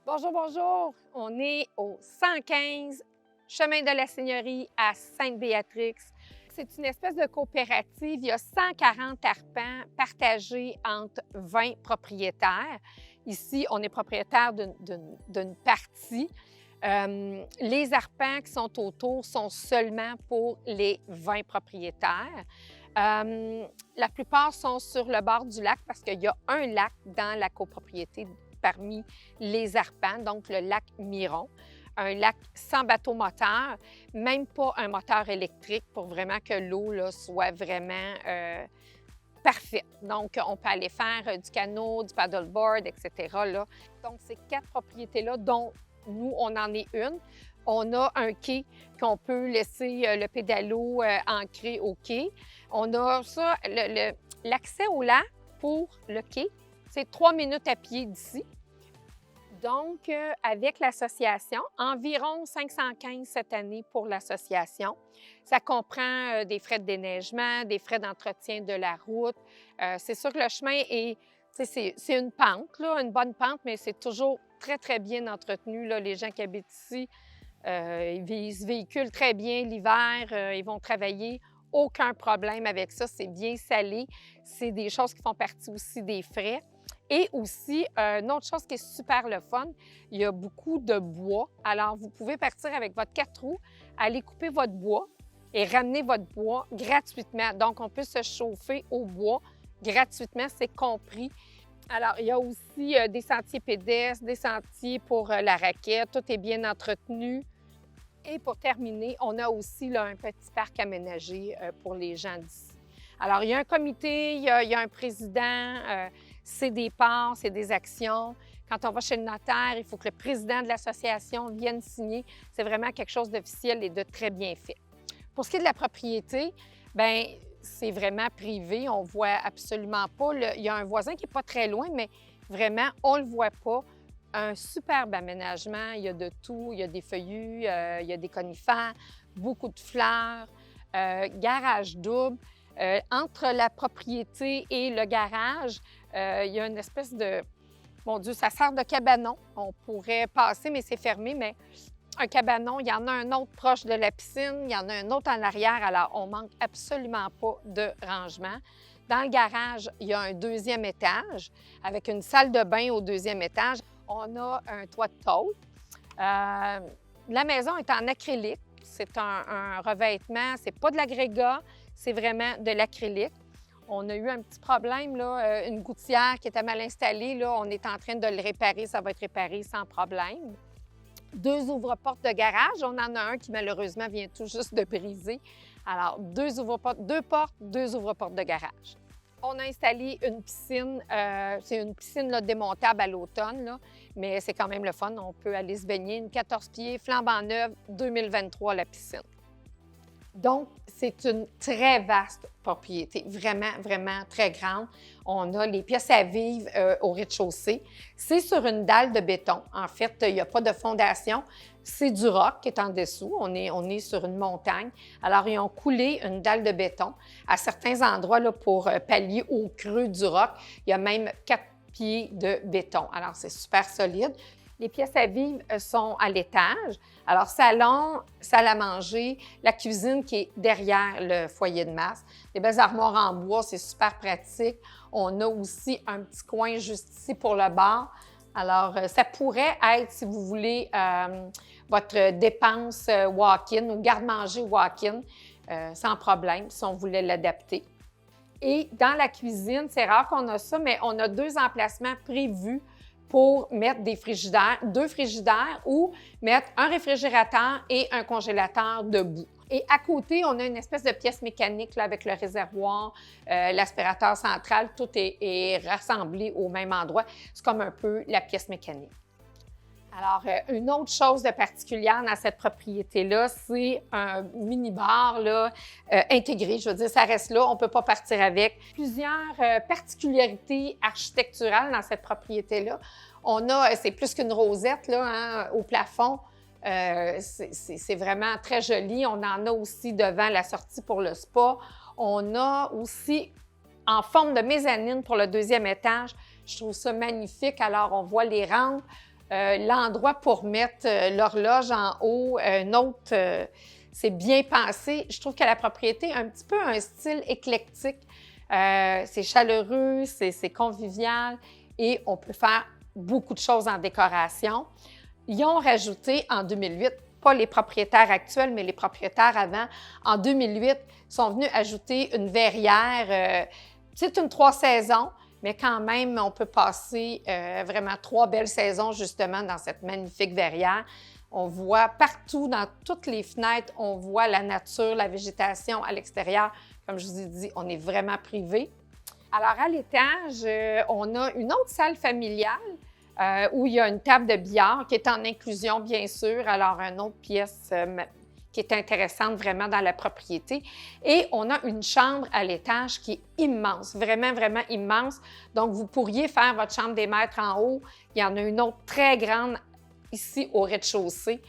Bonjour, bonjour! On est au 115 chemin de la Seigneurie à Sainte-Béatrix. C'est une espèce de coopérative. Il y a 140 arpents partagés entre 20 propriétaires. Ici, on est propriétaire d'une partie. Les arpents qui sont autour sont seulement pour les 20 propriétaires. La plupart sont sur le bord du lac parce qu'il y a un lac dans la copropriété parmi les arpents, donc le lac Miron. Un lac sans bateau moteur, même pas un moteur électrique pour vraiment que l'eau là, soit vraiment parfaite. Donc, on peut aller faire du canot, du paddleboard, etc. Là. Donc, ces 4 propriétés-là, dont nous, on en est une. On a un quai qu'on peut laisser le pédalo ancré au quai. On a ça, l'accès au lac pour le quai, c'est 3 minutes à pied d'ici. Donc, avec l'association, environ 515 cette année pour l'association. Ça comprend des frais de déneigement, des frais d'entretien de la route. C'est sûr que le chemin est, c'est une pente, là, une bonne pente, mais c'est toujours très, très bien entretenu. Là. Les gens qui habitent ici, ils se véhiculent très bien l'hiver, ils vont travailler. Aucun problème avec ça, c'est bien salé. C'est des choses qui font partie aussi des frais. Et aussi, une autre chose qui est super le fun, il y a beaucoup de bois. Alors, vous pouvez partir avec votre 4 roues, aller couper votre bois et ramener votre bois gratuitement. Donc, on peut se chauffer au bois gratuitement, c'est compris. Alors, il y a aussi des sentiers pédestres, des sentiers pour la raquette, tout est bien entretenu. Et pour terminer, on a aussi là, un petit parc aménagé pour les gens d'ici. Alors, il y a un comité, il y a un président, c'est des parts, c'est des actions. Quand on va chez le notaire, il faut que le président de l'association vienne signer. C'est vraiment quelque chose d'officiel et de très bien fait. Pour ce qui est de la propriété, bien, c'est vraiment privé. On ne voit absolument pas. Il y a un voisin qui n'est pas très loin, mais vraiment, on ne le voit pas. Un superbe aménagement. Il y a de tout. Il y a des feuillus, il y a des conifères, beaucoup de fleurs, garage double. Entre la propriété et le garage, il y a une espèce de... Mon Dieu, ça sert de cabanon. On pourrait passer, mais c'est fermé, mais un cabanon, il y en a un autre proche de la piscine, il y en a un autre en arrière, alors on manque absolument pas de rangement. Dans le garage, il y a un deuxième étage avec une salle de bain au deuxième étage. On a un toit de tôle. La maison est en acrylique. C'est un revêtement, c'est pas de l'agrégat, c'est vraiment de l'acrylique. On a eu un petit problème, là, une gouttière qui était mal installée. Là, on est en train de le réparer, ça va être réparé sans problème. 2 ouvre-portes de garage. On en a un qui, malheureusement, vient tout juste de briser. Alors, 2 ouvre-portes, 2 portes, 2 ouvre-portes de garage. On a installé une piscine. C'est une piscine là, démontable à l'automne, là, mais c'est quand même le fun. On peut aller se baigner. Une 14 pieds, flambant neuve, 2023 la piscine. Donc, c'est une très vaste propriété, vraiment, vraiment très grande. On a les pièces à vivre au rez-de-chaussée. C'est sur une dalle de béton. En fait, il n'y a pas de fondation. C'est du roc qui est en dessous. On est sur une montagne. Alors, ils ont coulé une dalle de béton. À certains endroits, là, pour pallier au creux du roc, il y a même 4 pieds de béton. Alors, c'est super solide. Les pièces à vivre sont à l'étage. Alors, salon, salle à manger, la cuisine qui est derrière le foyer de masse. Des belles armoires en bois, c'est super pratique. On a aussi un petit coin juste ici pour le bar. Alors, ça pourrait être, si vous voulez, votre dépense walk-in ou garde-manger walk-in, sans problème, si on voulait l'adapter. Et dans la cuisine, c'est rare qu'on a ça, mais on a 2 emplacements prévus pour mettre des frigidaires, 2 frigidaires ou mettre un réfrigérateur et un congélateur debout. Et à côté, on a une espèce de pièce mécanique là, avec le réservoir, l'aspirateur central, tout est rassemblé au même endroit. C'est comme un peu la pièce mécanique. Alors, une autre chose de particulière dans cette propriété-là, c'est un mini-bar là, intégré. Je veux dire, ça reste là, on ne peut pas partir avec. Plusieurs particularités architecturales dans cette propriété-là. On a, c'est plus qu'une rosette là, hein, au plafond. C'est vraiment très joli. On en a aussi devant la sortie pour le spa. On a aussi en forme de mezzanine pour le 2e étage. Je trouve ça magnifique. Alors, on voit les rampes. l'endroit pour mettre l'horloge en haut, c'est bien pensé. Je trouve que la propriété a un petit peu un style éclectique. C'est chaleureux, c'est convivial et on peut faire beaucoup de choses en décoration. Ils ont rajouté en 2008, pas les propriétaires actuels, mais les propriétaires avant, en 2008, sont venus ajouter une verrière. C'est une 3 saisons, mais quand même, on peut passer vraiment 3 belles saisons justement dans cette magnifique verrière. On voit partout, dans toutes les fenêtres, on voit la nature, la végétation à l'extérieur. Comme je vous ai dit, on est vraiment privé. Alors, à l'étage, on a une autre salle familiale où il y a une table de billard qui est en inclusion, bien sûr. Alors, une autre pièce qui est intéressante vraiment dans la propriété. Et on a une chambre à l'étage qui est immense, vraiment, vraiment immense. Donc, vous pourriez faire votre chambre des maîtres en haut. Il y en a une autre très grande ici au rez-de-chaussée.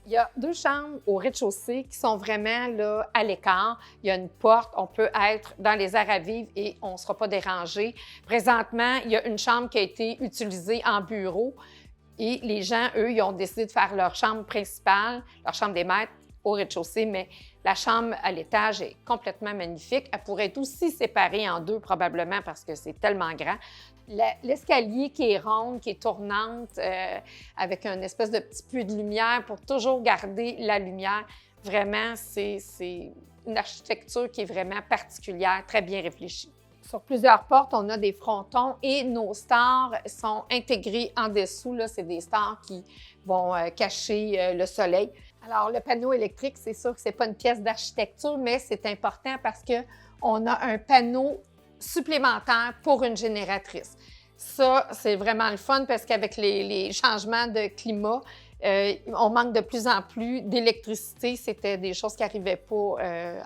Il y a 2 chambres au rez-de-chaussée qui sont vraiment là, à l'écart. Il y a une porte, on peut être dans les airs à vivre et on ne sera pas dérangé. Présentement, il y a une chambre qui a été utilisée en bureau et les gens, eux, ils ont décidé de faire leur chambre principale, leur chambre des maîtres au rez-de-chaussée, mais la chambre à l'étage est complètement magnifique. Elle pourrait être aussi séparée en 2 probablement parce que c'est tellement grand. L'escalier qui est ronde, qui est tournante, avec un espèce de petit peu de lumière pour toujours garder la lumière. Vraiment, c'est une architecture qui est vraiment particulière, très bien réfléchie. Sur plusieurs portes, on a des frontons et nos stores sont intégrés en dessous. Là, c'est des stores qui vont cacher le soleil. Alors, le panneau électrique, c'est sûr que ce n'est pas une pièce d'architecture, mais c'est important parce qu'on a un panneau supplémentaire pour une génératrice. Ça, c'est vraiment le fun parce qu'avec les changements de climat, on manque de plus en plus d'électricité. C'était des choses qui n'arrivaient pas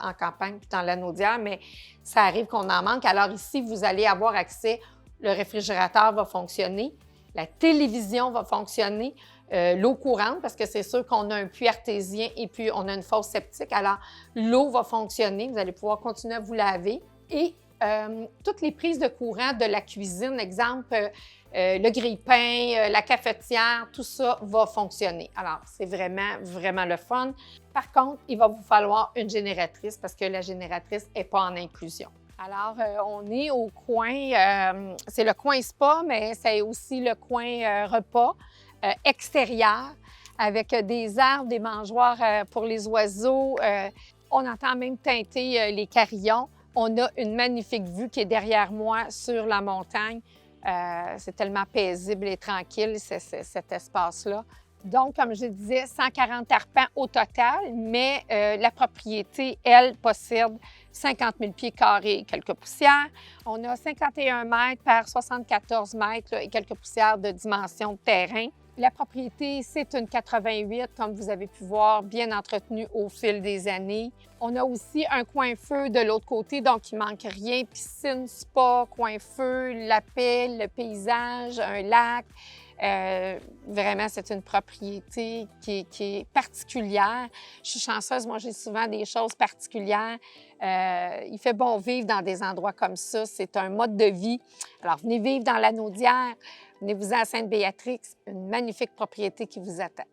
en campagne puis dans la Naudière, mais ça arrive qu'on en manque. Alors ici, vous allez avoir accès, le réfrigérateur va fonctionner, la télévision va fonctionner, l'eau courante, parce que c'est sûr qu'on a un puits artésien et puis on a une fosse septique. Alors, l'eau va fonctionner, vous allez pouvoir continuer à vous laver. Et toutes les prises de courant de la cuisine, exemple, le grille-pain, la cafetière, tout ça va fonctionner. Alors, c'est vraiment, vraiment le fun. Par contre, il va vous falloir une génératrice parce que la génératrice n'est pas en inclusion. Alors, on est au coin, c'est le coin spa, mais c'est aussi le coin repas extérieur avec des arbres, des mangeoires pour les oiseaux. On entend même teinter les carillons. On a une magnifique vue qui est derrière moi sur la montagne. C'est tellement paisible et tranquille, cet espace-là. Donc, comme je disais, 140 arpents au total, mais la propriété, elle, possède 50 000 pieds carrés et quelques poussières. On a 51 mètres par 74 mètres là, et quelques poussières de dimension de terrain. La propriété, c'est une 88, comme vous avez pu voir, bien entretenue au fil des années. On a aussi un coin-feu de l'autre côté, donc il ne manque rien. Piscine, spa, coin-feu, la paix, le paysage, un lac. Vraiment, c'est une propriété qui est particulière. Je suis chanceuse, moi, j'ai souvent des choses particulières. Il fait bon vivre dans des endroits comme ça. C'est un mode de vie. Alors, venez vivre dans la Naudière. Venez-vous à Sainte-Béatrix, une magnifique propriété qui vous attend.